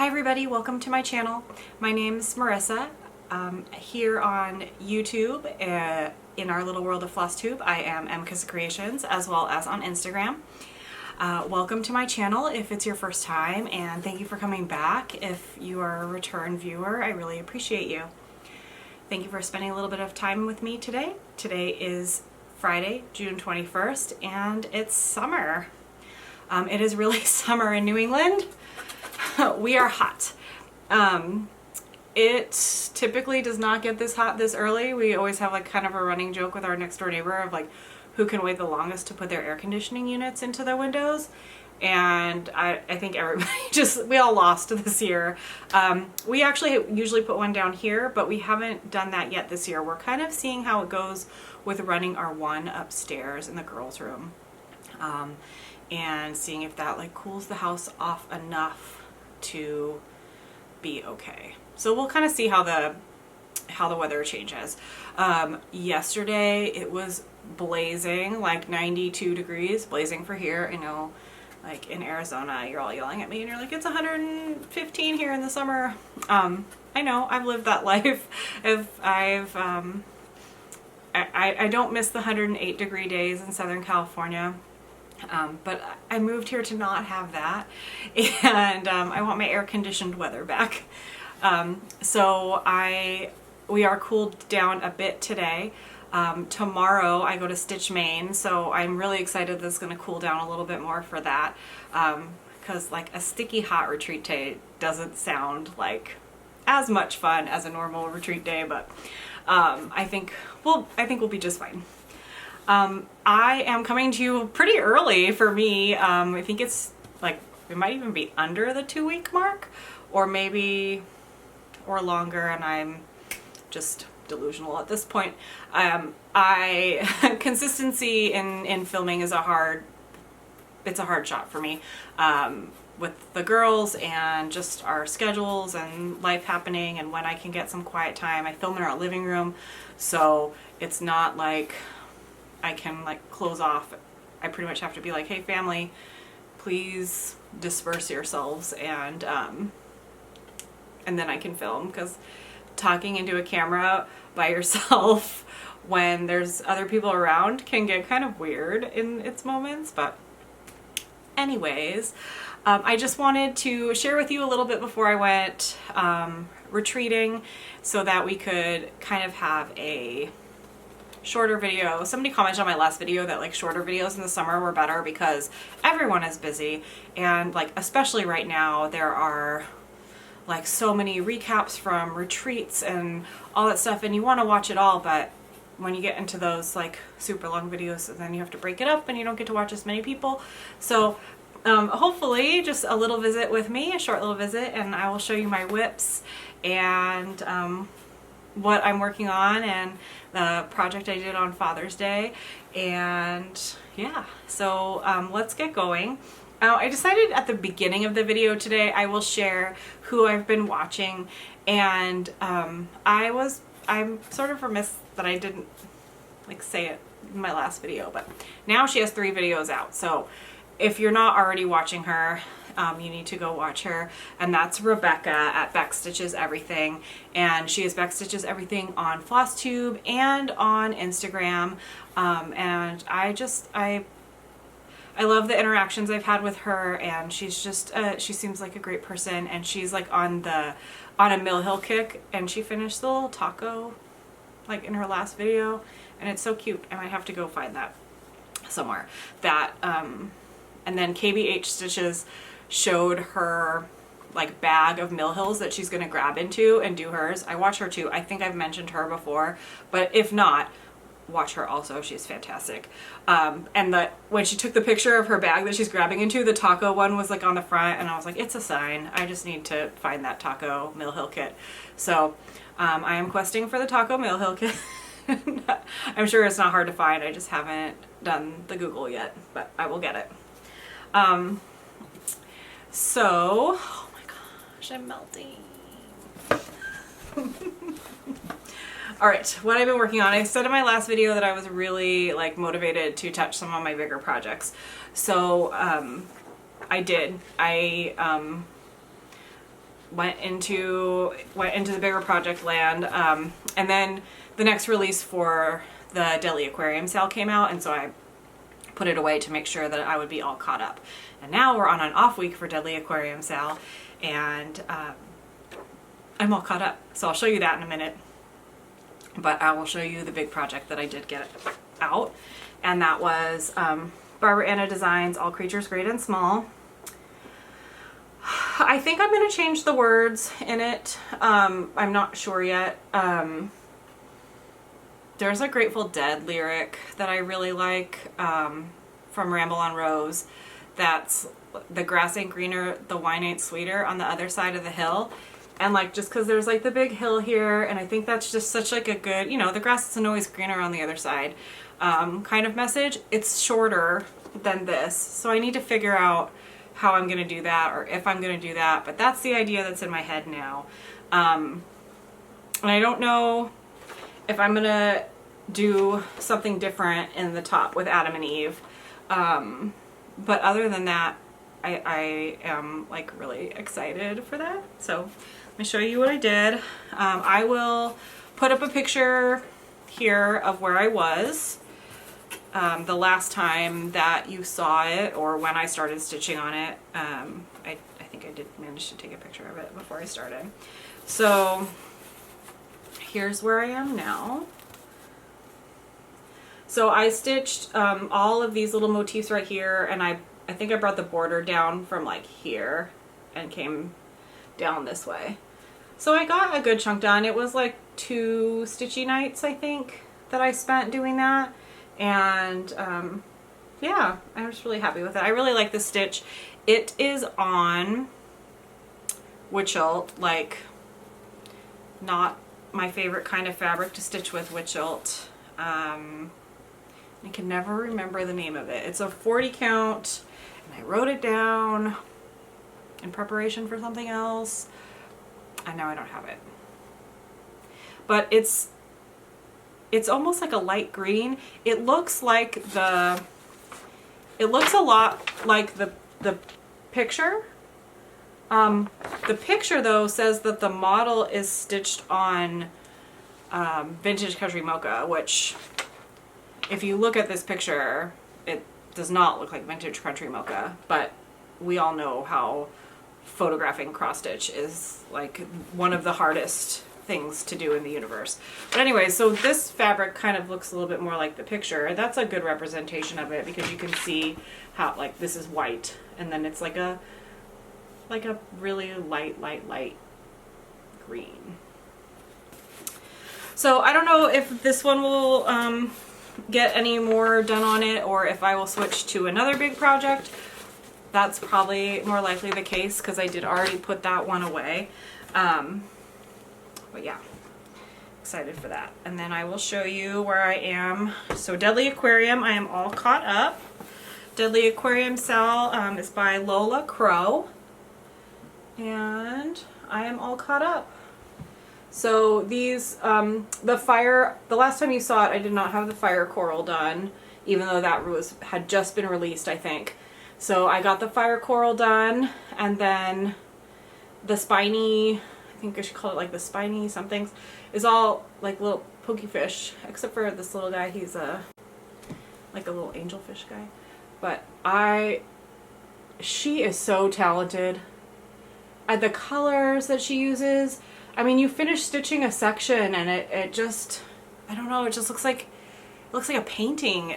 everybody, welcome to my channel. My name's Marissa. Here on YouTube, in our little world of Flosstube, I am Mkissa Creations, as well as on Instagram. Welcome to my channel if it's your first time, and thank you for coming back. If you are a return viewer, I really appreciate you. Thank you for spending a little bit of time with me today. Today is Friday, June 21st, and it's summer. It is really summer in New England. We are hot. It typically does not get this hot this early. We always have like kind of a running joke with our next door neighbor of like who can wait the longest to put their air conditioning units into their windows. And I think everybody we all lost this year. We actually usually put one down here, but we haven't done that yet this year. We're kind of seeing how it goes with running our one upstairs in the girls' room. And seeing if that like cools the house off enough to be okay. So we'll kind of see how the weather changes. Yesterday it was blazing, like 92 degrees, blazing for here. I know, like in Arizona, you're all yelling at me and you're like, it's 115 here in the summer. I know, I've lived that life. I don't miss the 108 degree days in Southern California. But I moved here to not have that, and I want my air-conditioned weather back. So we are cooled down a bit today. Tomorrow I go to Stitch, Maine, so I'm really excited that it's going to cool down a little bit more for that, because like a sticky hot retreat day doesn't sound like as much fun as a normal retreat day, but I think we'll be just fine. I am coming to you pretty early for me. I think it's like, it might even be under the 2-week mark, or maybe, or longer, and I'm just delusional at this point. Consistency in filming is it's a hard shot for me, with the girls and just our schedules and life happening and when I can get some quiet time. I film in our living room, so it's not like I can like close off. I pretty much have to be like, hey family, please disperse yourselves, and then I can film, because talking into a camera by yourself when there's other people around can get kind of weird in its moments. But anyways, I just wanted to share with you a little bit before I went retreating, so that we could kind of have a shorter video. Somebody commented on my last video that like shorter videos in the summer were better because everyone is busy, and like especially right now there are like so many recaps from retreats and all that stuff, and you want to watch it all, but when you get into those like super long videos, then you have to break it up and you don't get to watch as many people. So hopefully just a little visit with me, a short little visit, and I will show you my WIPs and what I'm working on and the project I did on Father's Day. And yeah, so let's get going. I decided at the beginning of the video today I will share who I've been watching, and I'm sort of remiss that I didn't like say it in my last video, but now she has 3 videos out. So if you're not already watching her, you need to go watch her, and that's Rebecca at Backstitches Everything, and she is Backstitches Everything on Flosstube and on Instagram, and I love the interactions I've had with her, and she's just she seems like a great person, and she's like on a Mill Hill kick, and she finished the little taco like in her last video, and it's so cute. I might have to go find that somewhere. And then KBH Stitches showed her like bag of Mill Hills that she's gonna grab into and do hers. I watch her too. I think I've mentioned her before, but if not, watch her also. She's fantastic. And when she took the picture of her bag that she's grabbing into, the taco one was like on the front, and I was like, it's a sign. I just need to find that taco Mill Hill kit. So I am questing for the taco Mill Hill kit. I'm sure it's not hard to find. I just haven't done the Google yet, but I will get it. So, oh my gosh, I'm melting. All right, what I've been working on. I said in my last video that I was really like motivated to touch some of my bigger projects. So I did. went into the bigger project land. And then the next release for the Deadly Aquarium SAL came out, and so I put it away to make sure that I would be all caught up. And now we're on an off week for Deadly Aquarium SAL, and I'm all caught up. So I'll show you that in a minute. But I will show you the big project that I did get out, and that was Barbara Anna Designs All Creatures Great and Small. I think I'm going to change the words in it. I'm not sure yet. There's a Grateful Dead lyric that I really like from Ramble on Rose. That's the grass ain't greener, the wine ain't sweeter on the other side of the hill. And like, just because there's like the big hill here, and I think that's just such like a good, you know, the grass isn't always greener on the other side kind of message. It's shorter than this, so I need to figure out how I'm going to do that, or if I'm going to do that, but that's the idea that's in my head now. And I don't know if I'm going to do something different in the top with Adam and Eve. But other than that, I am like really excited for that. So let me show you what I did. I will put up a picture here of where I was the last time that you saw it, or when I started stitching on it. I think I did manage to take a picture of it before I started. So here's where I am now. So I stitched all of these little motifs right here, and I think I brought the border down from like here and came down this way. So I got a good chunk done. It was like 2 stitchy nights, I think, that I spent doing that. And yeah, I was really happy with it. I really like this stitch. It is on Wichelt, like not my favorite kind of fabric to stitch with, Wichelt. I can never remember the name of it. It's a 40 count, and I wrote it down in preparation for something else, and now I don't have it. But it's almost like a light green. It looks like it looks a lot like the picture. The picture though says that the model is stitched on Vintage Country Mocha, which if you look at this picture, it does not look like Vintage Country Mocha, but we all know how photographing cross stitch is like one of the hardest things to do in the universe. But anyway, so this fabric kind of looks a little bit more like the picture. That's a good representation of it, because you can see how like this is white, and then it's like a really light green. So I don't know if this one will get any more done on it, or if I will switch to another big project. That's probably more likely the case, because I did already put that one away. But yeah, excited for that. And then I will show you where I am. So Deadly Aquarium, I am all caught up. Deadly Aquarium SAL is by Lola Crow, and I am all caught up. So these, the last time you saw it, I did not have the fire coral done, even though that had just been released, I think. So I got the fire coral done, and then the spiny, I think I should call it like the spiny somethings, is all like little pokey fish, except for this little guy. He's like a little angelfish guy. But she is so talented at the colors that she uses. I mean, you finish stitching a section and it just, I don't know, it just looks like a painting.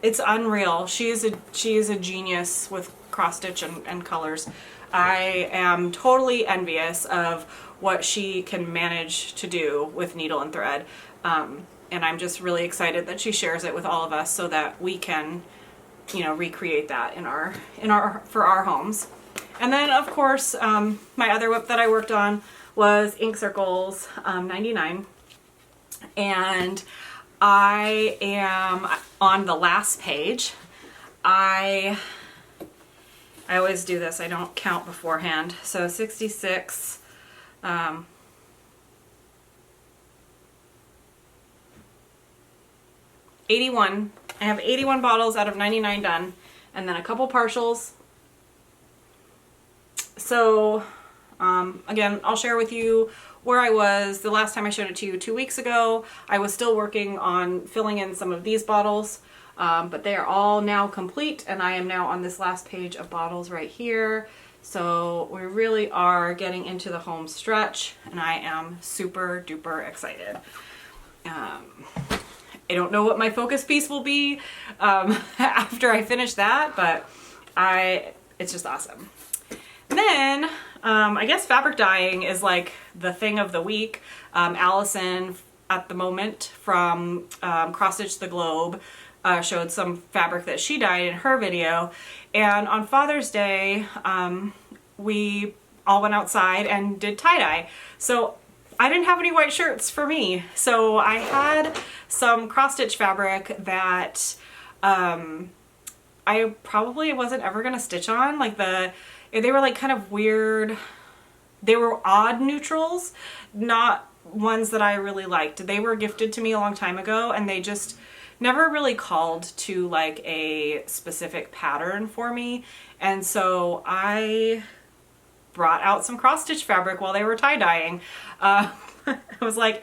It's unreal. She is a genius with cross stitch and colors. I am totally envious of what she can manage to do with needle and thread. And I'm just really excited that she shares it with all of us so that we can, you know, recreate that for our homes. And then of course, my other WIP that I worked on was Ink Circles 99, and I am on the last page. I always do this, I don't count beforehand. So 66, 81. I have 81 bottles out of 99 done, and then a couple partials. So Again, I'll share with you where I was the last time I showed it to you 2 weeks ago. I was still working on filling in some of these bottles, but they are all now complete, and I am now on this last page of bottles right here. So we really are getting into the home stretch, and I am super duper excited. I don't know what my focus piece will be after I finish that, but it's just awesome. And then I guess fabric dyeing is like the thing of the week. Allison at the moment from Cross Stitch the Globe showed some fabric that she dyed in her video, and on Father's Day we all went outside and did tie-dye. So I didn't have any white shirts for me, so I had some cross stitch fabric that I probably wasn't ever gonna stitch on. Like they were like kind of weird, they were odd neutrals, not ones that I really liked. They were gifted to me a long time ago, and they just never really called to like a specific pattern for me. And so I brought out some cross stitch fabric while they were tie-dyeing. I was like,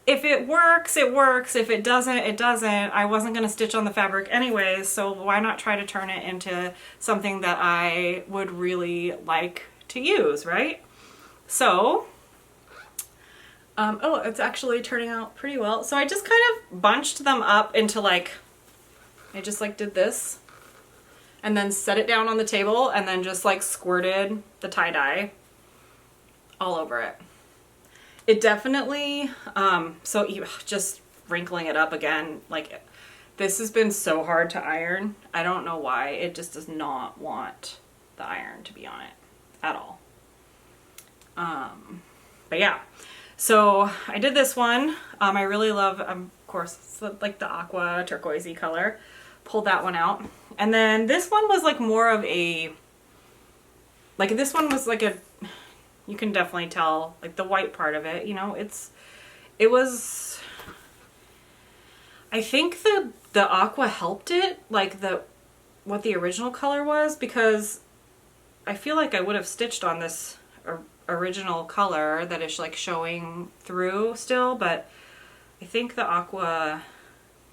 if it works, it works. If it doesn't, it doesn't. I wasn't going to stitch on the fabric anyways, so why not try to turn it into something that I would really like to use, right? So, oh, it's actually turning out pretty well. So I just kind of bunched them up into like, I just like did this and then set it down on the table and then just like squirted the tie-dye all over it. It definitely, so just wrinkling it up again, like this has been so hard to iron. I don't know why. It just does not want the iron to be on it at all. But yeah, so I did this one. I really love, of course, it's like the aqua turquoisey color. Pulled that one out. And then this one was like more of a, like this one was like a, you can definitely tell like the white part of it, you know, it was, I think the aqua helped it, like what the original color was, because I feel like I would have stitched on this original color that is like showing through still, but I think the aqua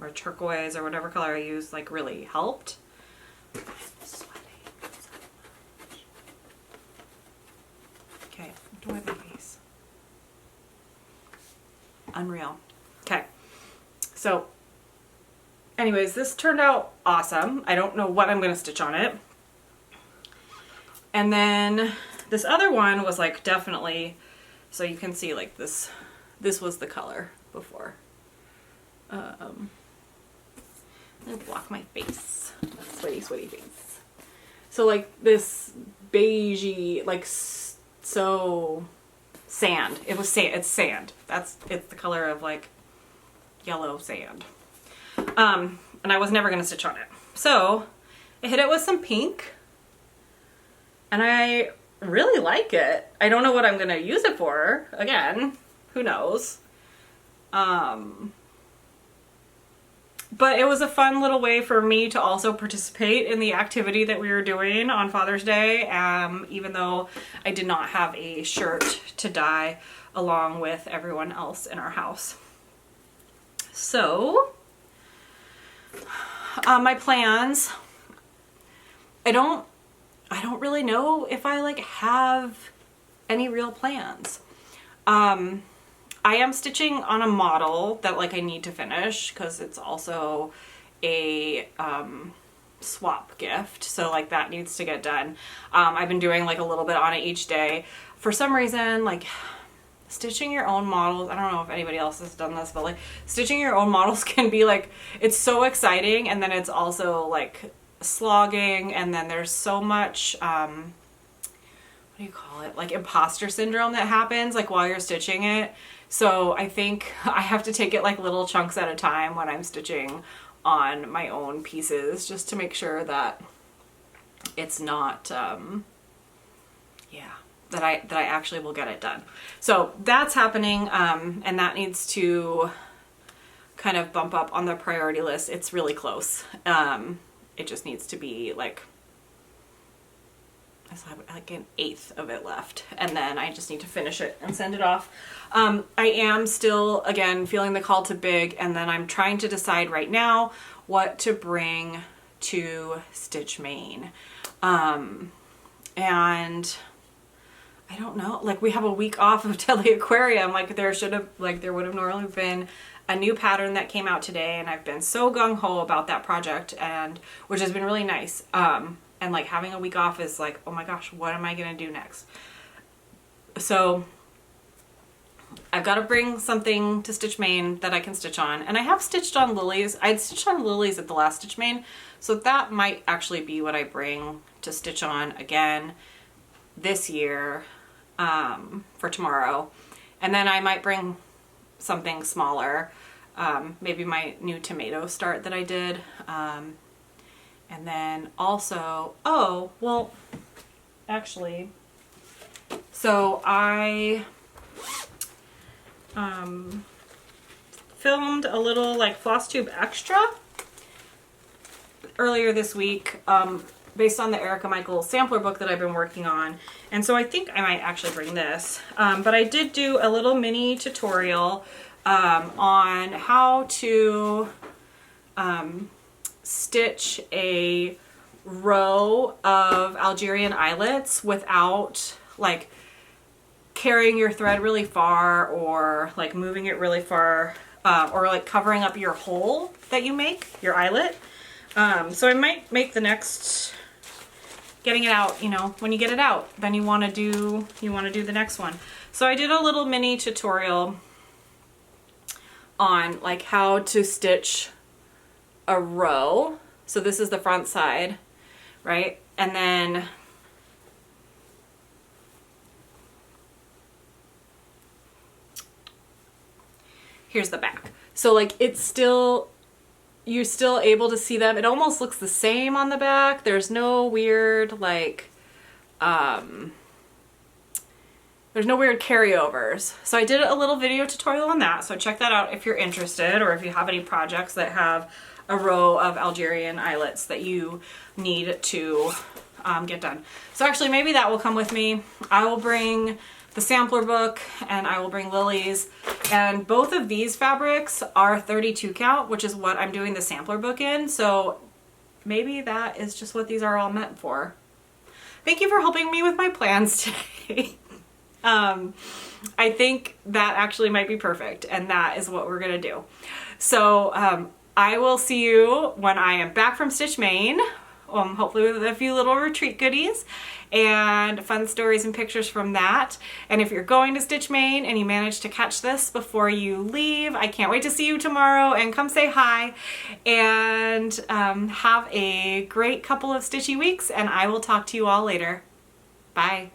or turquoise or whatever color I used like really helped. I'm sweating so much. Okay, do I have my face? Unreal. Okay, so anyways, this turned out awesome. I don't know what I'm gonna stitch on it. And then this other one was like definitely, so you can see like this was the color before. I'm gonna block my face, sweaty face. So like this beigey, like so sand. It was sand. It's sand. It's the color of like yellow sand. And I was never gonna stitch on it. So I hit it with some pink, and I really like it. I don't know what I'm gonna use it for. Again, who knows? But it was a fun little way for me to also participate in the activity that we were doing on Father's Day, even though I did not have a shirt to dye along with everyone else in our house. So, my plans, I don't really know if I like have any real plans. I am stitching on a model that like I need to finish because it's also a swap gift, so like that needs to get done. I've been doing like a little bit on it each day. For some reason, like stitching your own models, I don't know if anybody else has done this, but like stitching your own models can be like, it's so exciting, and then it's also like slogging, and then there's so much what do you call it, like imposter syndrome that happens like while you're stitching it. So I think I have to take it like little chunks at a time when I'm stitching on my own pieces, just to make sure that it's not yeah, that I actually will get it done. So that's happening, and that needs to kind of bump up on the priority list. It's really close. It just needs to be like, I still have like an eighth of it left, and then I just need to finish it and send it off. I am still, again, feeling the call to big, and then I'm trying to decide right now what to bring to Stitch Maine. And I don't know, like we have a week off of Deadly Aquarium, like there would have normally been a new pattern that came out today, and I've been so gung-ho about that project, and which has been really nice. And like having a week off is like, oh my gosh, what am I gonna do next? So I've got to bring something to Stitch Maine that I can stitch on, and I have stitched on lilies. I'd stitched on lilies at the last Stitch Maine, so that might actually be what I bring to stitch on again this year for tomorrow. And then I might bring something smaller, maybe my new tomato start that I did. And then also, oh, well, actually, so I filmed a little like Flosstube extra earlier this week based on the Erica Michael sampler book that I've been working on. And so I think I might actually bring this. But I did do a little mini tutorial on how to stitch a row of Algerian eyelets without like carrying your thread really far, or like moving it really far, or like covering up your hole that you make, your eyelet. So I might make the next, getting it out, you know, when you get it out, then you want to do the next one. So I did a little mini tutorial on like how to stitch a row. So this is the front side, right? And then here's the back. So like it's still, you're still able to see them. It almost looks the same on the back. There's no weird like there's no weird carryovers. So I did a little video tutorial on that, so check that out if you're interested, or if you have any projects that have a row of Algerian eyelets that you need to get done. So actually maybe that will come with me. I will bring the sampler book, and I will bring lilies, and both of these fabrics are 32 count, which is what I'm doing the sampler book in, so maybe that is just what these are all meant for. Thank you for helping me with my plans today. I think that actually might be perfect, and that is what we're gonna do. So I will see you when I am back from Stitch Maine, hopefully with a few little retreat goodies and fun stories and pictures from that. And if you're going to Stitch Maine and you manage to catch this before you leave, I can't wait to see you tomorrow, and come say hi, and have a great couple of stitchy weeks, and I will talk to you all later. Bye.